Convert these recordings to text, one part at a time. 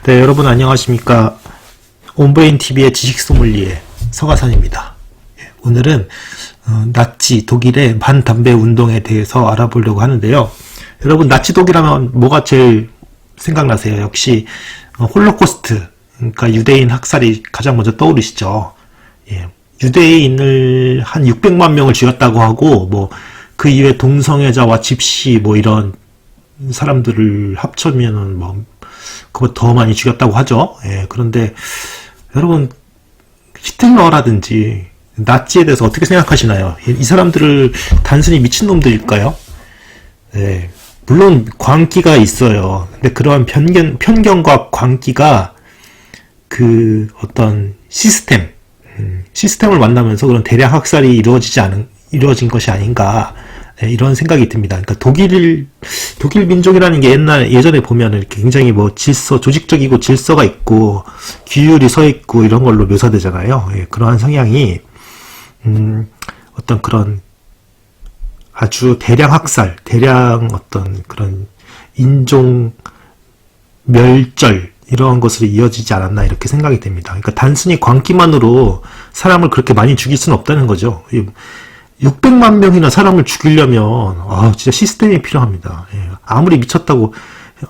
네, 여러분 안녕하십니까. 온브레인TV의 지식소믈리에 서가산입니다. 오늘은 나치 독일의 반담배 운동에 대해서 알아보려고 하는데요. 여러분, 나치 독일하면 뭐가 제일 생각나세요? 역시 홀로코스트, 그러니까 유대인 학살이 가장 먼저 떠오르시죠. 유대인을 한 600만 명을 죽였다고 하고, 뭐 그 이외 동성애자와 집시 뭐 이런 사람들을 합쳐면은 뭐 그거 더 많이 죽였다고 하죠. 그런데 여러분, 히틀러라든지 나치에 대해서 어떻게 생각하시나요? 이 사람들을 단순히 미친놈들일까요? 물론 광기가 있어요. 근데 그러한 편견과 광기가 그 어떤 시스템을 만나면서 그런 대량 학살이 이루어진 것이 아닌가, 이런 생각이 듭니다. 그러니까 독일 민족이라는 게 예전에 보면 이렇게 굉장히 뭐 조직적이고 질서가 있고 규율이 서 있고 이런 걸로 묘사되잖아요. 그러한 성향이 어떤 그런 아주 대량 학살, 대량 어떤 그런 인종 멸절 이러한 것으로 이어지지 않았나, 이렇게 생각이 됩니다. 그러니까 단순히 광기만으로 사람을 그렇게 많이 죽일 수는 없다는 거죠. 600만 명이나 사람을 죽이려면 진짜 시스템이 필요합니다. 아무리 미쳤다고,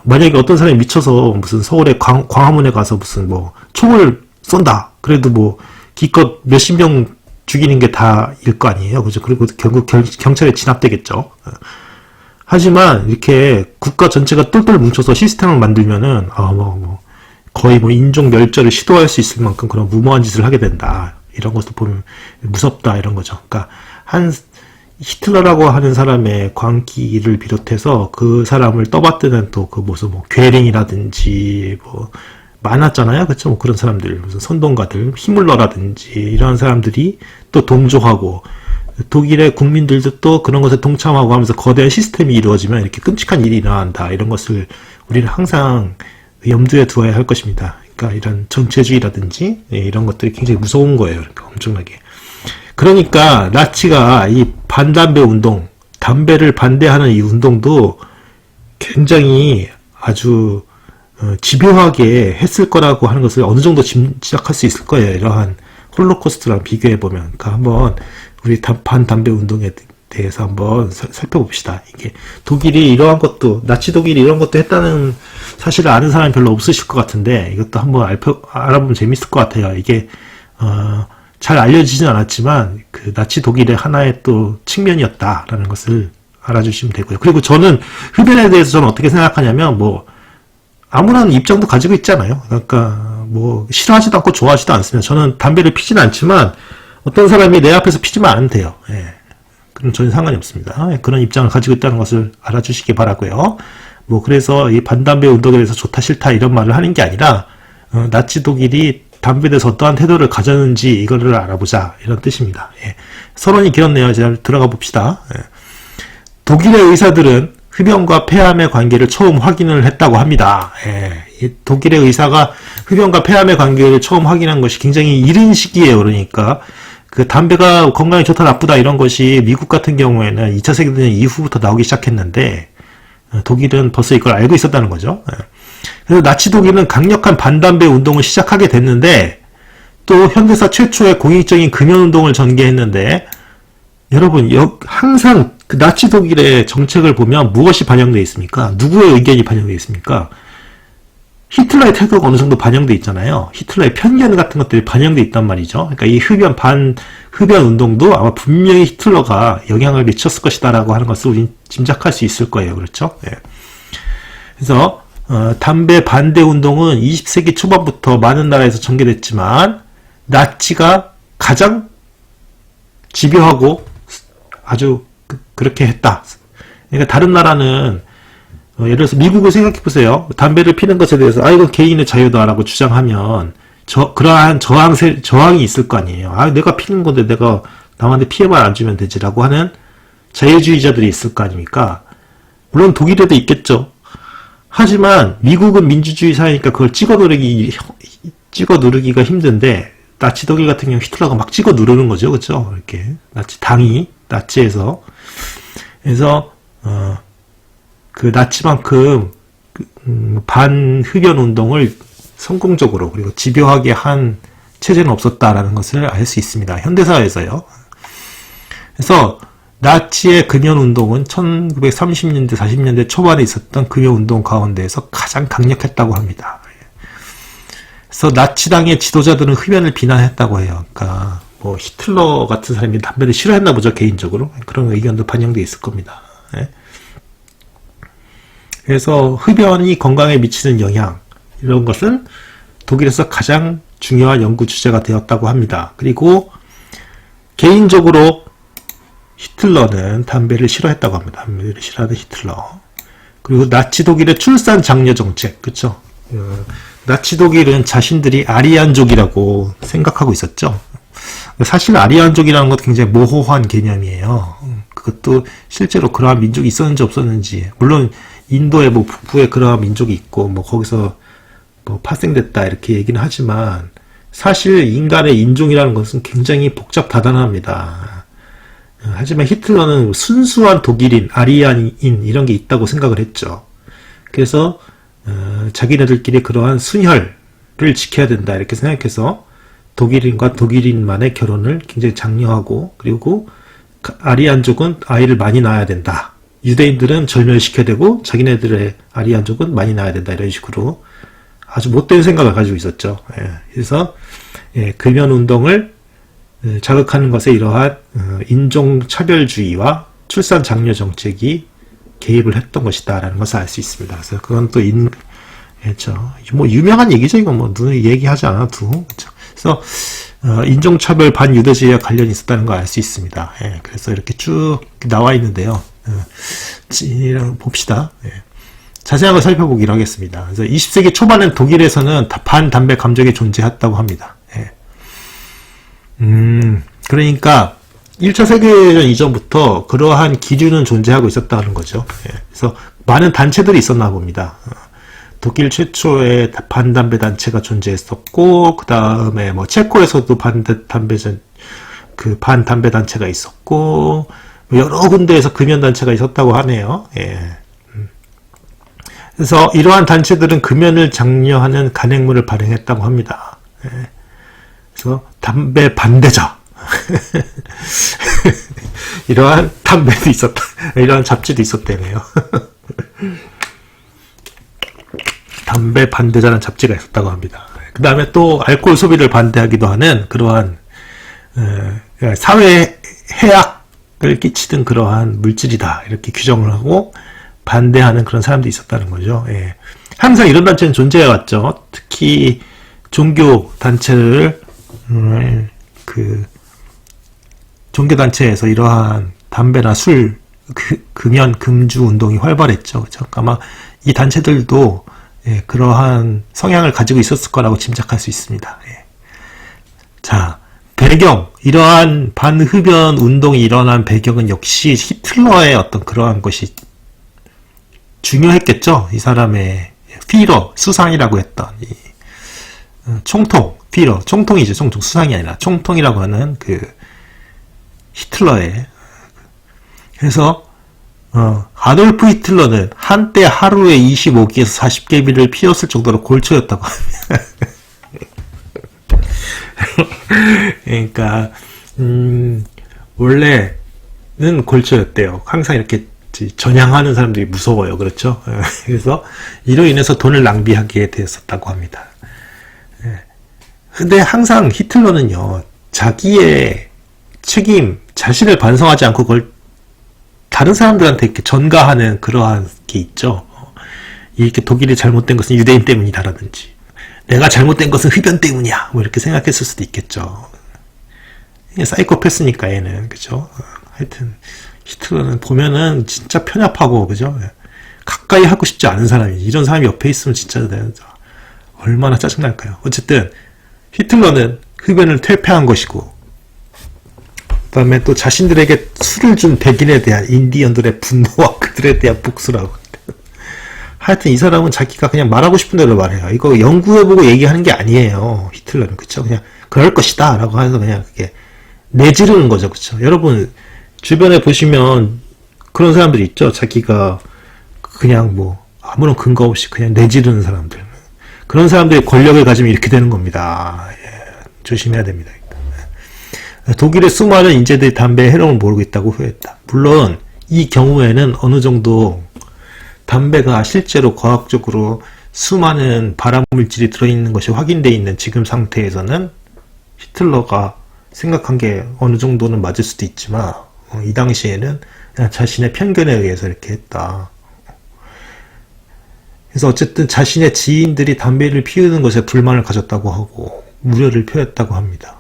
만약에 어떤 사람이 미쳐서 무슨 서울의 광화문에 가서 무슨 뭐 총을 쏜다, 그래도 뭐 기껏 몇십 명 죽이는 게 다일 거 아니에요, 그죠? 그리고 결국 경찰에 진압되겠죠. 하지만 이렇게 국가 전체가 똘똘 뭉쳐서 시스템을 만들면은 거의 뭐 인종 멸절을 시도할 수 있을 만큼 그런 무모한 짓을 하게 된다, 이런 것도 보면 무섭다, 이런 거죠. 그러니까 히틀러라고 하는 사람의 광기를 비롯해서 그 사람을 떠받드는 또 그 무슨 뭐 괴링이라든지 뭐 많았잖아요, 그렇죠? 뭐 그런 사람들, 무슨 선동가들, 히물러라든지 이런 사람들이 또 동조하고, 독일의 국민들도 또 그런 것에 동참하고 하면서 거대한 시스템이 이루어지면 이렇게 끔찍한 일이 일어난다, 이런 것을 우리는 항상 염두에 두어야 할 것입니다. 그러니까 이런 전체주의라든지 이런 것들이 굉장히 무서운 거예요. 그러니까 엄청나게. 그러니까 나치가 이 반담배 운동, 담배를 반대하는 이 운동도 굉장히 아주 집요하게 했을 거라고 하는 것을 어느 정도 짐작할 수 있을 거예요. 이러한 홀로코스트랑 비교해보면. 그러니까 한번 우리 반담배 운동에 대해서 한번 살펴봅시다. 이게 독일이 이러한 것도, 나치 독일이 이런 것도 했다는 사실을 아는 사람이 별로 없으실 것 같은데, 이것도 한번 알아보면 재밌을 것 같아요. 이게 잘 알려지진 않았지만 그 나치 독일의 하나의 또 측면이었다라는 것을 알아주시면 되고요. 그리고 저는 흡연에 대해서 저는 어떻게 생각하냐면, 뭐 아무런 입장도 가지고 있잖아요. 그러니까 뭐 싫어하지도 않고 좋아하지도 않으면 저는 담배를 피지는 않지만 어떤 사람이 내 앞에서 피지만 않으면 돼요. 그럼 전혀 상관이 없습니다. 그런 입장을 가지고 있다는 것을 알아주시기 바라고요. 뭐 그래서 이 반담배 운동에 대해서 좋다 싫다 이런 말을 하는 게 아니라 나치 독일이 담배에 대해서 어떠한 태도를 가졌는지 이거를 알아보자, 이런 뜻입니다. 서론이 길었네요. 이제 들어가 봅시다. 독일의 의사들은 흡연과 폐암의 관계를 처음 확인을 했다고 합니다. 이 독일의 의사가 흡연과 폐암의 관계를 처음 확인한 것이 굉장히 이른 시기예요. 그러니까 그 담배가 건강에 좋다 나쁘다 이런 것이 미국 같은 경우에는 2차 세계대전 이후부터 나오기 시작했는데, 독일은 벌써 이걸 알고 있었다는 거죠. 그래서 나치 독일은 강력한 반담배 운동을 시작하게 됐는데, 또 현대사 최초의 공익적인 금연운동을 전개했는데, 여러분, 항상 그 나치 독일의 정책을 보면 무엇이 반영되어 있습니까? 누구의 의견이 반영되어 있습니까? 히틀러의 태도가 어느 정도 반영되어 있잖아요. 히틀러의 편견 같은 것들이 반영되어 있단 말이죠. 그러니까 이 흡연 운동도 아마 분명히 히틀러가 영향을 미쳤을 것이다라고 하는 것을 우린 짐작할 수 있을 거예요. 그렇죠? 그래서 담배 반대 운동은 20세기 초반부터 많은 나라에서 전개됐지만 나치가 가장 집요하고 아주 그렇게 했다. 그러니까 다른 나라는 예를 들어서 미국을 생각해 보세요. 담배를 피는 것에 대해서 이건 개인의 자유다라고 주장하면 그러한 저항이 있을 거 아니에요. 내가 피는 건데 내가 남한테 피해만 안 주면 되지라고 하는 자유주의자들이 있을 거 아닙니까? 물론 독일에도 있겠죠. 하지만 미국은 민주주의 사회니까 그걸 찍어 누르기가 힘든데, 나치 독일 같은 경우 히틀러가 막 찍어 누르는 거죠. 그렇죠? 이렇게 나치에서. 그래서 그 나치만큼 반흡연 운동을 성공적으로 그리고 집요하게 한 체제는 없었다라는 것을 알 수 있습니다. 현대사에서요. 그래서 나치의 금연운동은 1930년대, 40년대 초반에 있었던 금연운동 가운데에서 가장 강력했다고 합니다. 그래서 나치당의 지도자들은 흡연을 비난했다고 해요. 그러니까 뭐 히틀러 같은 사람이 담배를 싫어했나 보죠, 개인적으로. 그런 의견도 반영되어 있을 겁니다. 그래서 흡연이 건강에 미치는 영향, 이런 것은 독일에서 가장 중요한 연구 주제가 되었다고 합니다. 그리고 개인적으로 히틀러는 담배를 싫어했다고 합니다. 담배를 싫어하는 히틀러. 그리고 나치 독일의 출산 장려 정책, 그쵸? 나치 독일은 자신들이 아리안족이라고 생각하고 있었죠. 사실 아리안족이라는 것도 굉장히 모호한 개념이에요. 그것도 실제로 그러한 민족이 있었는지 없었는지, 물론 인도의 뭐 북부에 그러한 민족이 있고 뭐 거기서 뭐 파생됐다 이렇게 얘기는 하지만 사실 인간의 인종이라는 것은 굉장히 복잡다단합니다. 하지만 히틀러는 순수한 독일인, 아리안인 이런 게 있다고 생각을 했죠. 그래서 자기네들끼리 그러한 순혈을 지켜야 된다 이렇게 생각해서 독일인과 독일인만의 결혼을 굉장히 장려하고, 그리고 아리안족은 아이를 많이 낳아야 된다. 유대인들은 절멸시켜야 되고 자기네들의 아리안족은 많이 낳아야 된다. 이런 식으로 아주 못된 생각을 가지고 있었죠. 그래서 금연운동을 자극하는 것에 이러한 인종차별주의와 출산 장려 정책이 개입을 했던 것이다 라는 것을 알 수 있습니다. 그래서 그건 또 그렇죠. 뭐 유명한 얘기죠. 이거 뭐 누구 얘기하지 않아도. 그렇죠. 그래서 인종차별 반유대주의와 관련이 있었다는 걸 알 수 있습니다. 그래서 이렇게 쭉 나와 있는데요. 봅시다. 자세한 걸 살펴보기로 하겠습니다. 그래서 20세기 초반엔 독일에서는 반담배 감정이 존재했다고 합니다. 그러니까 1차 세계대전 이전부터 그러한 기류는 존재하고 있었다는 거죠. 그래서 많은 단체들이 있었나 봅니다. 독일 최초의 반담배 단체가 존재했었고, 그 다음에 뭐 체코에서도 반담배 단체가 있었고, 여러 군데에서 금연 단체가 있었다고 하네요. 그래서 이러한 단체들은 금연을 장려하는 간행물을 발행했다고 합니다. 그래서 담배 반대자 이러한 담배도 있었다. 이러한 잡지도 있었다네요. 담배 반대자라는 잡지가 있었다고 합니다. 그 다음에 또 알코올 소비를 반대하기도 하는 그러한 사회에 해악을 끼치는 그러한 물질이다 이렇게 규정을 하고 반대하는 그런 사람도 있었다는 거죠. 항상 이런 단체는 존재해왔죠. 특히 종교 단체를 종교 단체에서 이러한 담배나 술 금연 금주 운동이 활발했죠. 그렇죠? 아마 이 단체들도 그러한 성향을 가지고 있었을 거라고 짐작할 수 있습니다. 자, 배경, 이러한 반흡연 운동이 일어난 배경은 역시 히틀러의 어떤 그러한 것이 중요했겠죠. 이 사람의 피러, 수상이라고 했던 총통, 피러, 총통이죠. 총통, 수상이 아니라 총통이라고 하는 히틀러의. 그래서 아돌프 히틀러는 한때 하루에 25개에서 40개비를 피웠을 정도로 골초였다고 합니다. 그러니까 원래는 골초였대요. 항상 이렇게 전향하는 사람들이 무서워요. 그렇죠? 그래서 이로 인해서 돈을 낭비하게 되었었다고 합니다. 근데 항상 히틀러는요, 자기의 책임, 자신을 반성하지 않고 그걸 다른 사람들한테 이렇게 전가하는 그러한 게 있죠. 이렇게 독일이 잘못된 것은 유대인 때문이다라든지, 내가 잘못된 것은 흡연 때문이야. 뭐 이렇게 생각했을 수도 있겠죠. 사이코패스니까 얘는, 그죠? 하여튼 히틀러는 보면은 진짜 편협하고, 그죠? 가까이 하고 싶지 않은 사람이, 이런 사람이 옆에 있으면 진짜 얼마나 짜증날까요? 어쨌든 히틀러는 흡연을 퇴폐한 것이고, 그 다음에 또 자신들에게 술을 준 백인에 대한 인디언들의 분노와 그들에 대한 복수라고. 하여튼 이 사람은 자기가 그냥 말하고 싶은 대로 말해요. 이거 연구해보고 얘기하는 게 아니에요. 히틀러는. 그쵸? 그냥 그럴 것이다 라고 해서 그냥 그게 내지르는 거죠. 그쵸? 여러분 주변에 보시면 그런 사람들이 있죠. 자기가 그냥 뭐 아무런 근거 없이 그냥 내지르는 사람들. 그런 사람들이 권력을 가지면 이렇게 되는 겁니다. 예, 조심해야 됩니다. 독일의 수많은 인재들이 담배의 해로움을 모르고 있다고 후회했다. 물론 이 경우에는 어느 정도 담배가 실제로 과학적으로 수많은 발암물질이 들어있는 것이 확인되어 있는 지금 상태에서는 히틀러가 생각한 게 어느 정도는 맞을 수도 있지만 이 당시에는 그냥 자신의 편견에 의해서 이렇게 했다. 그래서 어쨌든 자신의 지인들이 담배를 피우는 것에 불만을 가졌다고 하고 우려를 표했다고 합니다.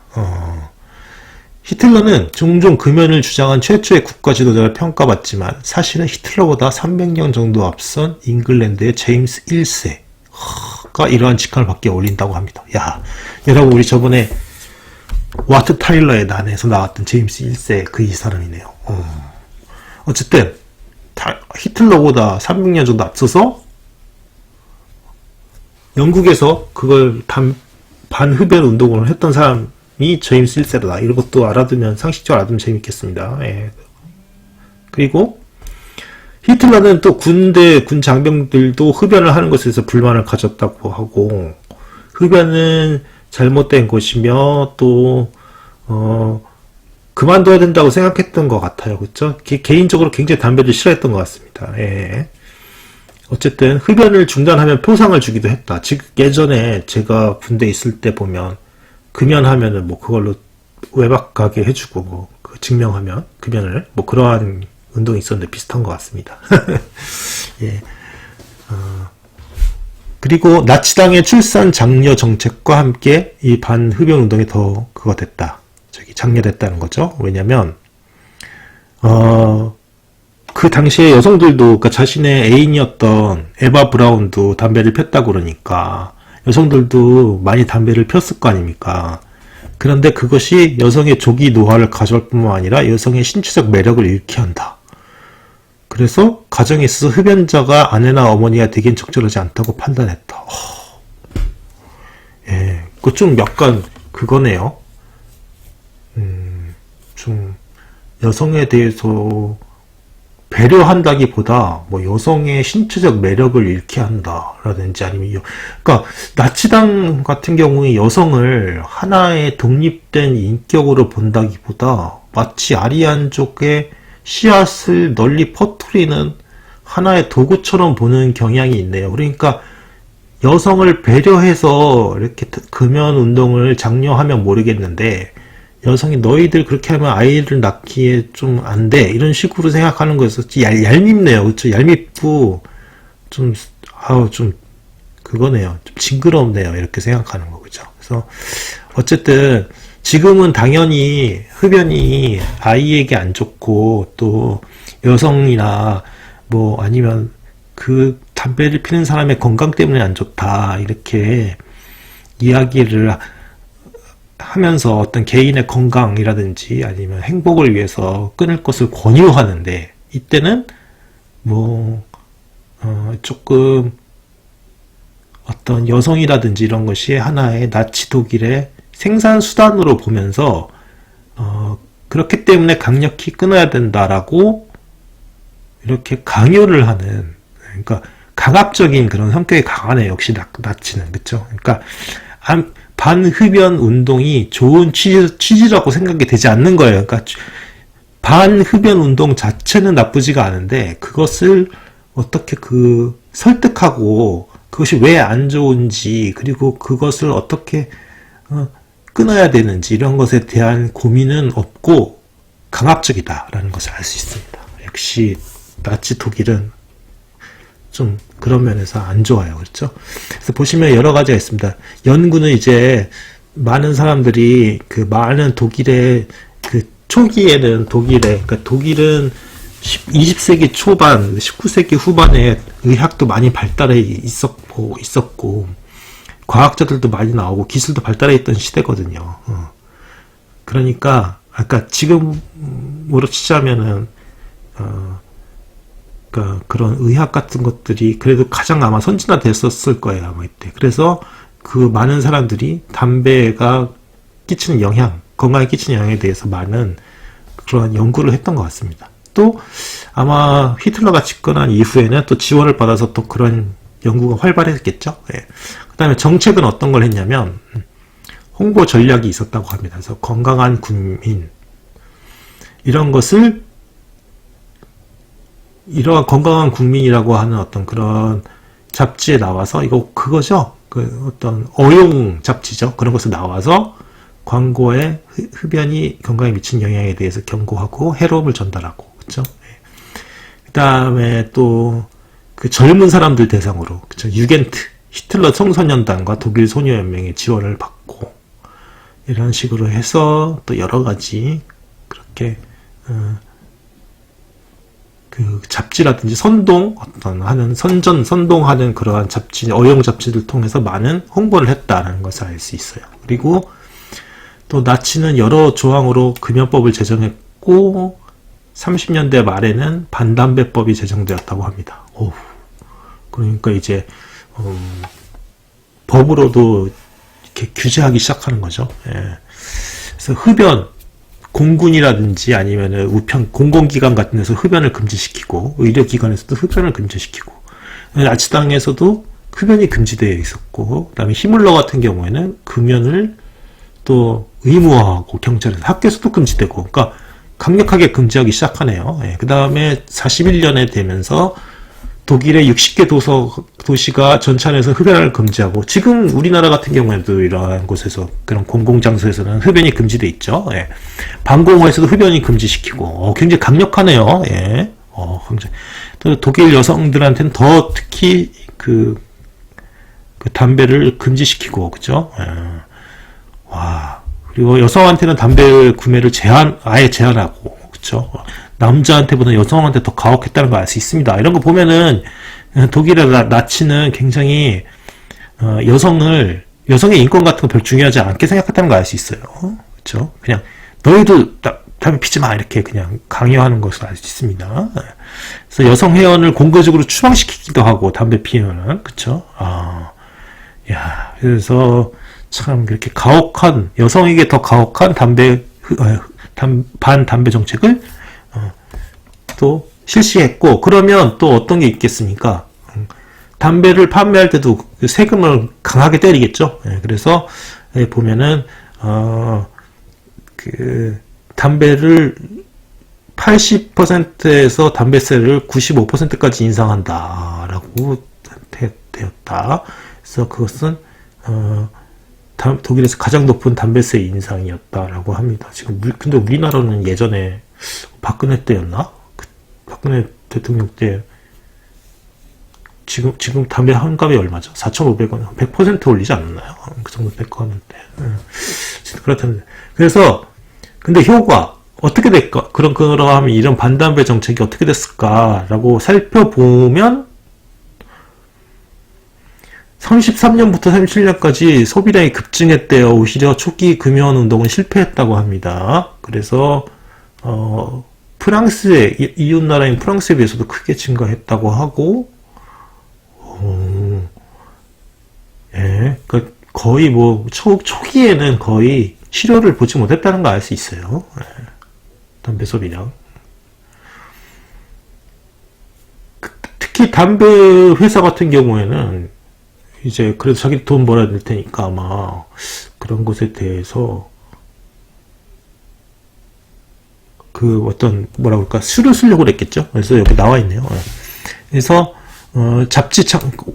히틀러는 종종 금연을 주장한 최초의 국가 지도자를 평가받지만 사실은 히틀러보다 300년 정도 앞선 잉글랜드의 제임스 1세가 이러한 직함을 받게 올린다고 합니다. 야, 여러분 우리 저번에 와트 타일러의 난에서 나왔던 제임스 1세 그 이 사람이네요. 어쨌든 히틀러보다 300년 정도 앞서서 영국에서 그걸 반흡연 운동을 했던 사람이 제임스 1세다. 이런 것도 알아두면 상식적으로 알아두면 재밌겠습니다. 예. 그리고 히틀러는 또 군 장병들도 흡연을 하는 것에 대해서 불만을 가졌다고 하고 흡연은 잘못된 것이며 또 그만둬야 된다고 생각했던 것 같아요. 그렇죠? 개인적으로 굉장히 담배를 싫어했던 것 같습니다. 예. 어쨌든 흡연을 중단하면 표상을 주기도 했다. 즉 예전에 제가 군대 있을 때 보면 금연하면은 뭐 그걸로 외박 가게 해주고 뭐 증명하면 금연을 뭐 그러한 운동이 있었는데 비슷한 것 같습니다. 예. 그리고 나치당의 출산 장려 정책과 함께 이 반흡연 운동이 더 그거 됐다. 장려됐다는 거죠. 왜냐면 그 당시에 여성들도 그러니까 자신의 애인이었던 에바 브라운도 담배를 폈다고 그러니까 여성들도 많이 담배를 폈을 거 아닙니까. 그런데 그것이 여성의 조기 노화를 가져올 뿐만 아니라 여성의 신체적 매력을 잃게 한다. 그래서 가정에 있어서 흡연자가 아내나 어머니가 되긴 적절하지 않다고 판단했다. 예, 그 좀 약간 그거네요. 좀 여성에 대해서 배려한다기보다 뭐 여성의 신체적 매력을 잃게 한다라든지 아니면 그러니까 나치당 같은 경우에 여성을 하나의 독립된 인격으로 본다기보다 마치 아리안족의 씨앗을 널리 퍼뜨리는 하나의 도구처럼 보는 경향이 있네요. 그러니까 여성을 배려해서 이렇게 금연 운동을 장려하면 모르겠는데 여성이 너희들 그렇게 하면 아이를 낳기에 좀 안 돼. 이런 식으로 생각하는 거에서 얄밉네요. 그렇죠? 얄밉고 좀 그거네요. 좀 징그럽네요. 이렇게 생각하는 거. 그죠? 그래서 어쨌든 지금은 당연히 흡연이 아이에게 안 좋고 또 여성이나 뭐 아니면 그 담배를 피는 사람의 건강 때문에 안 좋다. 이렇게 이야기를 하면서 어떤 개인의 건강이라든지 아니면 행복을 위해서 끊을 것을 권유하는데 이때는 뭐 조금 어떤 여성이라든지 이런 것이 하나의 나치 독일의 생산 수단으로 보면서 그렇기 때문에 강력히 끊어야 된다라고 이렇게 강요를 하는 그러니까 강압적인 그런 성격이 강하네요. 역시 나치는 그렇죠. 그러니까 반흡연 운동이 좋은 취지라고 생각이 되지 않는 거예요. 그러니까 반흡연 운동 자체는 나쁘지가 않은데 그것을 어떻게 설득하고 그것이 왜 안 좋은지 그리고 그것을 어떻게 끊어야 되는지 이런 것에 대한 고민은 없고 강압적이다라는 것을 알 수 있습니다. 역시 나치 독일은 좀 그런 면에서 안 좋아요. 그렇죠? 그래서 보시면 여러 가지가 있습니다. 연구는 이제 많은 사람들이 그 많은 독일의 그 초기에는 그러니까 독일은 20세기 초반, 19세기 후반에 의학도 많이 발달해 있었고 과학자들도 많이 나오고 기술도 발달해 있던 시대거든요. 그러니까 아까 지금으로 치자면은 그러니까 그런 의학 같은 것들이 그래도 가장 아마 선진화됐었을 거예요. 아마 이때. 그래서 그 많은 사람들이 담배가 끼치는 영향, 건강에 끼치는 영향에 대해서 많은 그런 연구를 했던 것 같습니다. 또 아마 히틀러가 집권한 이후에는 또 지원을 받아서 또 그런 연구가 활발했겠죠. 예. 그다음에 정책은 어떤 걸 했냐면 홍보 전략이 있었다고 합니다. 그래서 건강한 국민 이런 것을 이러한 건강한 국민이라고 하는 어떤 그런 잡지에 나와서 이거 그거죠. 그 어떤 어용 잡지죠. 그런 것에 나와서 광고에 흡연이 건강에 미친 영향에 대해서 경고하고 해로움을 전달하고 그렇죠. 그 다음에 또 그 젊은 사람들 대상으로 그렇죠. 유겐트 히틀러 청소년단과 독일 소녀연맹의 지원을 받고 이런 식으로 해서 또 여러 가지 그렇게 그 잡지라든지 선동하는 그러한 잡지, 어용 잡지를 통해서 많은 홍보를 했다는 것을 알 수 있어요. 그리고 또 나치는 여러 조항으로 금연법을 제정했고 30년대 말에는 반담배법이 제정되었다고 합니다. 오우. 그러니까 이제 법으로도 이렇게 규제하기 시작하는 거죠. 예. 그래서 흡연 공군이라든지 아니면은 우편 공공기관 같은 데서 흡연을 금지시키고 의료기관에서도 흡연을 금지시키고 나치당에서도 흡연이 금지되어 있었고 그다음에 히물러 같은 경우에는 금연을 또 의무화하고 경찰에서 학교에서도 금지되고 그러니까 강력하게 금지하기 시작하네요. 예. 그 다음에 41년에 되면서 독일의 60개 도시가 전차에서 흡연을 금지하고 지금 우리나라 같은 경우에도 이러한 곳에서 그런 공공장소에서는 흡연이 금지돼 있죠. 예. 방공호에서도 흡연이 금지시키고 굉장히 강력하네요. 예. 굉장히. 또 독일 여성들한테는 더 특히 그 담배를 금지시키고 그죠. 예. 와 그리고 여성한테는 담배 구매를 아예 제한하고 그죠. 남자한테보다 여성한테 더 가혹했다는 걸 알 수 있습니다. 이런 거 보면은 독일의 나치는 굉장히 여성의 인권 같은 거 별 중요하지 않게 생각했다는 걸 알 수 있어요. 그렇죠? 그냥 너희도 담배 피지 마 이렇게 그냥 강요하는 것을 알 수 있습니다. 그래서 여성 회원을 공개적으로 추방시키기도 하고 담배 피우면은 그렇죠? 야 그래서 참 그렇게 가혹한 여성에게 더 가혹한 반담배 정책을 또 실시했고 그러면 또 어떤 게 있겠습니까? 담배를 판매할 때도 세금을 강하게 때리겠죠. 그래서 보면은 그 담배를 80%에서 담배세를 95%까지 인상한다라고 되었다. 그래서 그것은 독일에서 가장 높은 담배세 인상이었다라고 합니다. 지금 근데 우리나라는 예전에 박근혜 때였나? 박근혜 대통령 때 지금 담배 한 값이 얼마죠? 4,500원 100% 올리지 않았나요? 그 정도 될 거 같는데 그렇다는데 그래서 근데 효과 어떻게 될까? 그러하면 이런 반담배 정책이 어떻게 됐을까라고 살펴보면 33년부터 37년까지 소비량이 급증했대요. 오히려 초기 금연 운동은 실패했다고 합니다. 그래서 프랑스의 이웃나라인 프랑스에 비해서도 크게 증가했다고 하고, 예, 그러니까 거의 뭐 초기에는 거의 실효를 보지 못했다는 걸 알 수 있어요. 예, 담배 소비량. 특히 담배 회사 같은 경우에는 이제 그래도 자기 돈 벌어야 될 테니까 아마 그런 것에 대해서 그 어떤 뭐라 그럴까 수를 쓰려고 그랬겠죠. 그래서 여기 나와 있네요. 그래서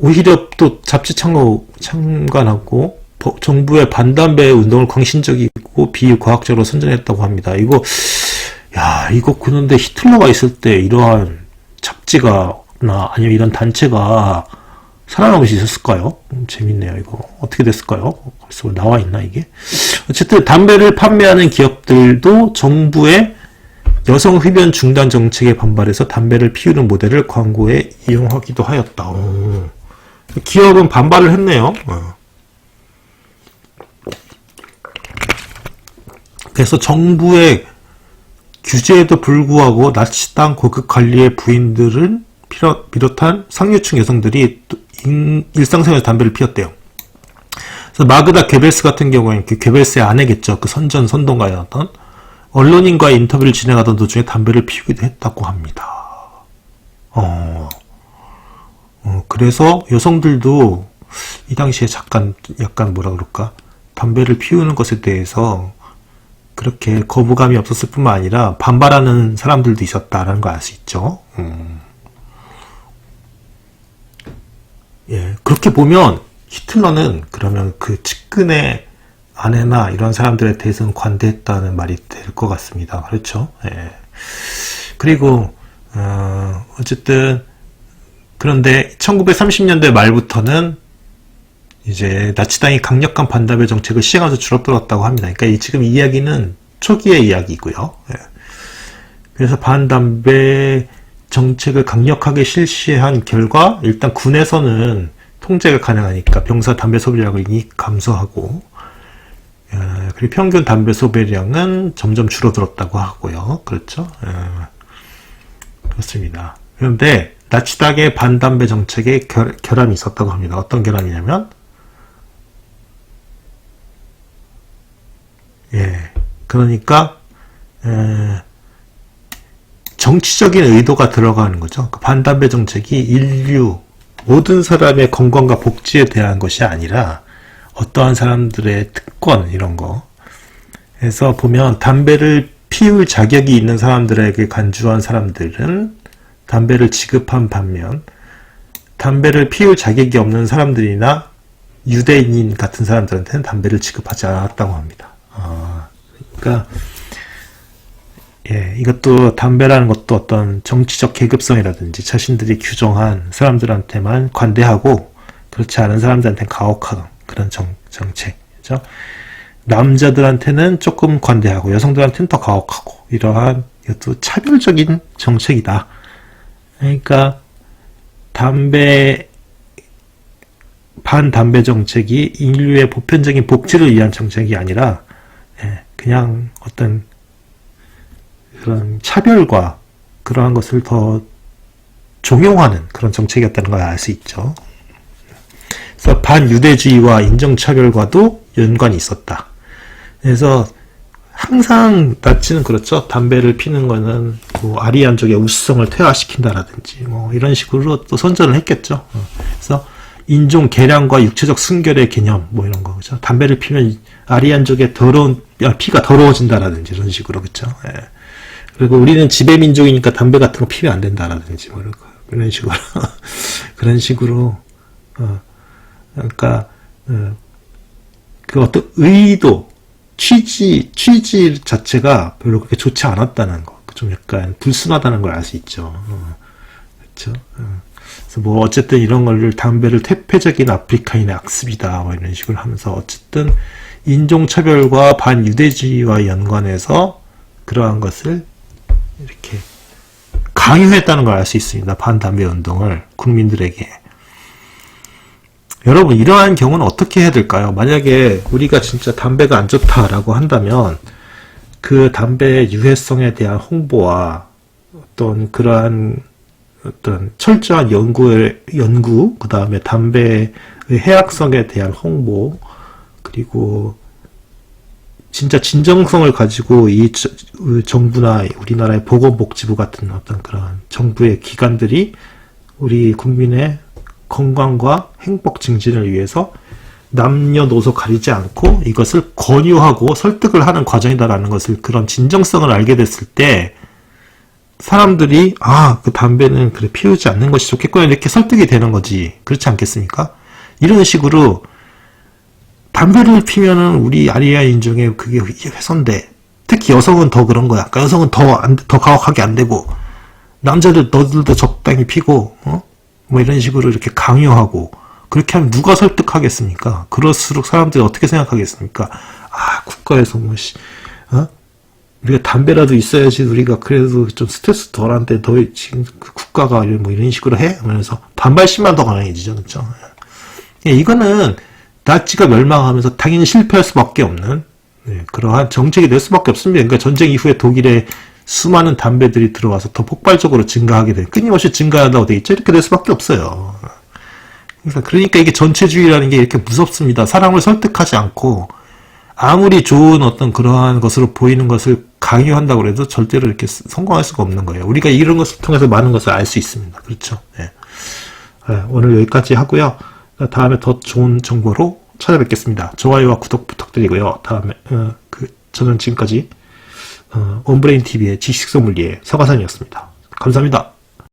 오히려 또 잡지 참관하고 정부의 반담배 운동을 광신적이고 비과학적으로 선전했다고 합니다. 이거 그런데 히틀러가 있을 때 이러한 잡지가나 아니면 이런 단체가 살아남을 수 있었을까요? 재밌네요. 이거 어떻게 됐을까요? 그래서 나와 있나 이게? 어쨌든 담배를 판매하는 기업들도 정부의 여성 흡연 중단 정책에 반발해서 담배를 피우는 모델을 광고에 이용하기도 하였다. 기업은 반발을 했네요. 그래서 정부의 규제에도 불구하고 나치당 고급 관리의 부인들은 비롯한 상류층 여성들이 일상생활에서 담배를 피웠대요. 그래서 마그다 게벨스 같은 경우에는 그 게벨스의 아내겠죠. 그 선동가였던 언론인과의 인터뷰를 진행하던 도중에 담배를 피우기도 했다고 합니다. 그래서 여성들도 이 당시에 약간 뭐라 그럴까? 담배를 피우는 것에 대해서 그렇게 거부감이 없었을 뿐만 아니라 반발하는 사람들도 있었다라는 걸 알 수 있죠. 예, 그렇게 보면 히틀러는 그러면 그 측근의 아내나 이런 사람들에 대해서는 관대했다는 말이 될 것 같습니다. 그렇죠? 예. 그리고 어쨌든 그런데 1930년대 말부터는 이제 나치당이 강력한 반담배 정책을 시행하면서 줄어들었다고 합니다. 그러니까 지금 이 이야기는 초기의 이야기고요. 예. 그래서 반담배 정책을 강력하게 실시한 결과 일단 군에서는 통제가 가능하니까 병사 담배 소비량이 감소하고 그리고 평균 담배 소비량은 점점 줄어들었다고 하고요. 그렇죠? 그렇습니다. 그런데 나치당의 반담배 정책에 결함이 있었다고 합니다. 어떤 결함이냐면 그러니까 정치적인 의도가 들어가는 거죠. 그 반담배 정책이 인류 모든 사람의 건강과 복지에 대한 것이 아니라 어떠한 사람들의 특권 이런 거. 그래서 보면 담배를 피울 자격이 있는 사람들에게 간주한 사람들은 담배를 지급한 반면 담배를 피울 자격이 없는 사람들이나 유대인 같은 사람들한테는 담배를 지급하지 않았다고 합니다. 그러니까 이것도 담배라는 것도 어떤 정치적 계급성이라든지 자신들이 규정한 사람들한테만 관대하고 그렇지 않은 사람들한테는 가혹한 그런 정책이죠. 남자들한테는 조금 관대하고 여성들한테는 더 가혹하고 이러한 이것도 차별적인 정책이다. 그러니까 반담배 정책이 인류의 보편적인 복지를 위한 정책이 아니라 그냥 어떤 그런 차별과 그러한 것을 더 종용하는 그런 정책이었다는 걸 알 수 있죠. 그래서 반유대주의와 인종차별과도 연관이 있었다. 그래서 항상 나치는 그렇죠. 담배를 피는 거는 뭐 아리안족의 우수성을 퇴화시킨다라든지 뭐 이런 식으로 또 선전을 했겠죠. 그래서 인종 개량과 육체적 순결의 개념 뭐 이런 거 그죠. 담배를 피면 아리안족의 피가 더러워진다라든지 이런 식으로 그죠. 그리고 우리는 지배민족이니까 담배 같은 거 피면 안 된다라든지 뭐 이런 식으로 그런 식으로 그러니까 그 어떤 의도 취지 자체가 별로 그렇게 좋지 않았다는 거, 좀 약간 불순하다는 걸 알 수 있죠. 그렇죠. 그래서 뭐 어쨌든 이런 거를 담배를 퇴폐적인 아프리카인의 악습이다, 뭐 이런 식으로 하면서 어쨌든 인종차별과 반유대주의와 연관해서 그러한 것을 이렇게 강요했다는 걸 알 수 있습니다. 반담배 운동을 국민들에게. 여러분 이러한 경우는 어떻게 해야 될까요? 만약에 우리가 진짜 담배가 안 좋다라고 한다면 그 담배의 유해성에 대한 홍보와 어떤 그러한 어떤 철저한 연구 그 다음에 담배의 해악성에 대한 홍보 그리고 진짜 진정성을 가지고 이 정부나 우리나라의 보건복지부 같은 어떤 그런 정부의 기관들이 우리 국민의 건강과 행복 증진을 위해서 남녀노소 가리지 않고 이것을 권유하고 설득을 하는 과정이다라는 것을 그런 진정성을 알게 됐을 때 사람들이 그 담배는 그래 피우지 않는 것이 좋겠구나 이렇게 설득이 되는 거지. 그렇지 않겠습니까? 이런 식으로 담배를 피면은 우리 아리아 인종의 그게 훼손돼. 특히 여성은 더 그런 거야. 그러니까 여성은 더 가혹하게 안 되고 남자들 너들도 적당히 피고 뭐 이런 식으로 이렇게 강요하고 그렇게 하면 누가 설득하겠습니까? 그럴수록 사람들이 어떻게 생각하겠습니까? 국가에서 우리가 담배라도 있어야지 우리가 그래도 좀 스트레스 덜한데 더 지금 국가가 뭐 이런 식으로 해? 하면서 반발심만 더 강해지죠. 그렇죠? 이거는 나치가 멸망하면서 당연히 실패할 수밖에 없는 그러한 정책이 될 수밖에 없습니다. 그러니까 전쟁 이후에 독일에 수많은 담배들이 들어와서 더 폭발적으로 증가하게 돼. 끊임없이 증가한다고 돼 있죠. 이렇게 될 수밖에 없어요. 그러니까 이게 전체주의라는 게 이렇게 무섭습니다. 사람을 설득하지 않고 아무리 좋은 어떤 그러한 것으로 보이는 것을 강요한다고 해도 절대로 이렇게 성공할 수가 없는 거예요. 우리가 이런 것을 통해서 많은 것을 알 수 있습니다. 그렇죠. 오늘 여기까지 하고요. 다음에 더 좋은 정보로 찾아뵙겠습니다. 좋아요와 구독 부탁드리고요. 다음에 저는 지금까지 온브레인 TV의 지식소믈리에 서가산이었습니다. 감사합니다.